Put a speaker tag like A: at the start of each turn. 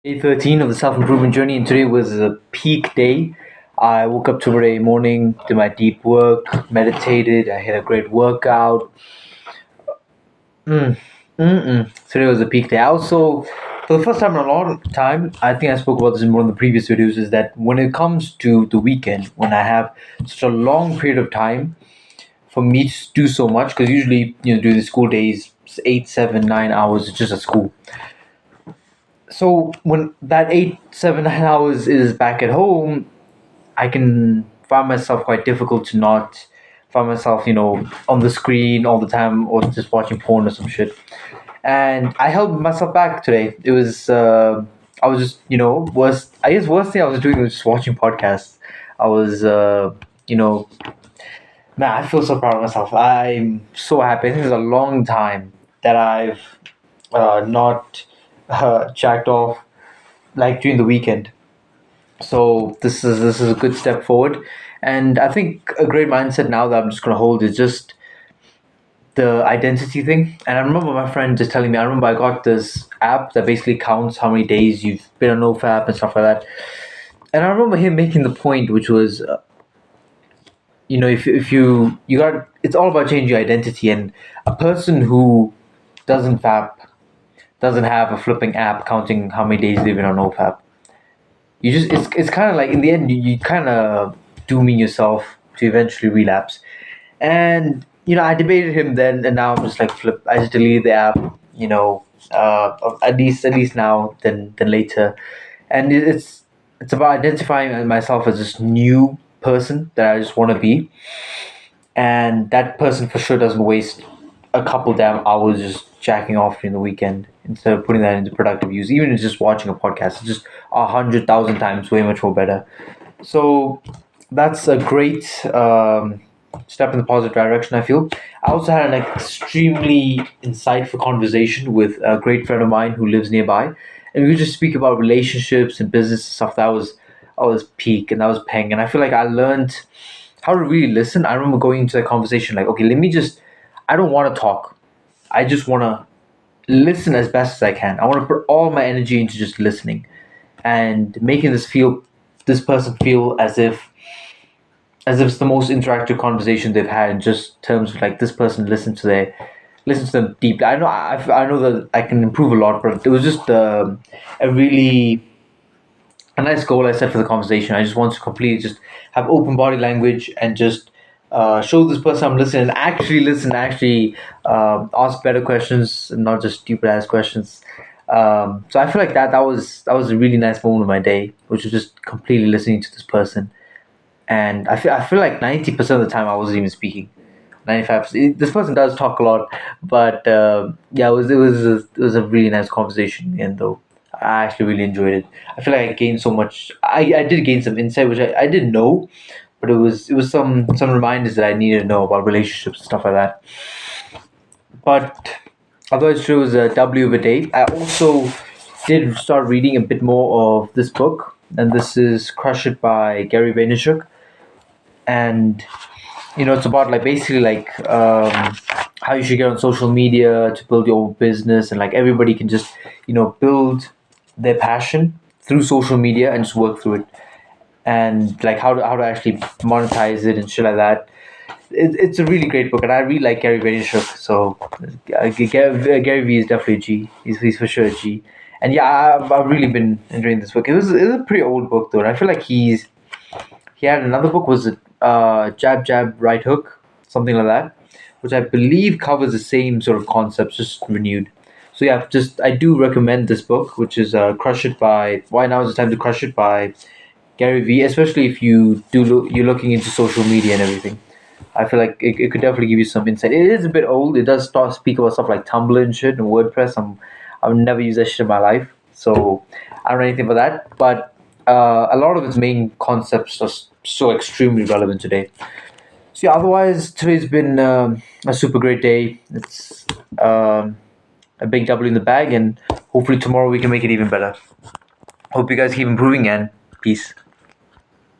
A: Day 13 of the self improvement journey, and today was a peak day. I woke up today morning, did my deep work, meditated, I had a great workout. Mm, Today was a peak day. I also, for the first time in a long time, I think I spoke about this in one of the previous videos, is that when it comes to the weekend, when I have such a long period of time for me to do so much, because usually, during the school days, it's 8, 7, 9 hours, it's just at school. So when that 8, 7, 9 hours is back at home, I can find myself quite difficult to not find myself, on the screen all the time or just watching porn or some shit. And I held myself back today. It was I was just, worst thing I was doing was just watching podcasts. I was you know Man, I feel so proud of myself. I'm so happy. I think it's a long time that I've not jacked off like during the weekend. So this is a good step forward, and I think a great mindset now that I'm just gonna hold is just the identity thing. And I remember my friend just telling me. I remember I got this app that basically counts how many days you've been on NoFap and stuff like that. And I remember him making the point, which was, if you got, it's all about changing your identity. And a person who doesn't fap doesn't have a flipping app counting how many days they've been on NoFap. You just it's kind of like in the end you kind of dooming yourself to eventually relapse. And I debated him then, and now I'm just like flip. I just deleted the app. At least now than later. And it's about identifying myself as this new person that I just want to be, and that person for sure doesn't waste a couple damn hours just jacking off during the weekend instead of putting that into productive use. Even just watching a podcast, it's just 100,000 times way much more better. So that's a great step in the positive direction, I feel. I also had an extremely insightful conversation with a great friend of mine who lives nearby, and we just speak about relationships and business and stuff. That was peak, and that was peng, and I feel like I learned how to really listen. I remember going into the conversation like, okay, let me just. I don't want to talk. I just want to listen as best as I can. I want to put all my energy into just listening and making this person feel as if it's the most interactive conversation they've had in just terms of like this person listens to them deeply. I know that I can improve a lot, but it was just a really a nice goal I set for the conversation. I just want to completely just have open body language and just show this person I'm listening and actually listen, actually ask better questions and not just stupid ass questions. So I feel like that was a really nice moment of my day, which was just completely listening to this person. And I feel like 90% of the time I wasn't even speaking. 95%. This person does talk a lot, but yeah, it was a really nice conversation in the end, though. I actually really enjoyed it. I feel like I gained so much. I did gain some insight, which I didn't know, but it was some reminders that I needed to know about relationships and stuff like that. But otherwise, it was a W of a day. I also did start reading a bit more of this book, and this is Crush It by Gary Vaynerchuk. And it's about like basically like how you should get on social media to build your own business, and like everybody can just build their passion through social media and just work through it, and like how to actually monetize it and shit like that. It's a really great book, and I really like Gary Vaynerchuk. So Gary V is definitely a G. He's for sure a G. And yeah, I've really been enjoying this book. It was a pretty old book though, and I feel like he had another book, was it Jab Jab Right Hook, something like that, which I believe covers the same sort of concepts, just renewed. So yeah, just I do recommend this book, which is Crush It by Why Now Is the Time to Crush It by Gary Vee, especially if you're looking into social media and everything. I feel like it could definitely give you some insight. It is a bit old. It does start speak about stuff like Tumblr and shit and WordPress. I've never used that shit in my life, so I don't know anything about that. But a lot of its main concepts are so extremely relevant today. So yeah, otherwise today's been a super great day. It's a big W in the bag, and hopefully tomorrow we can make it even better. Hope you guys keep improving, and peace.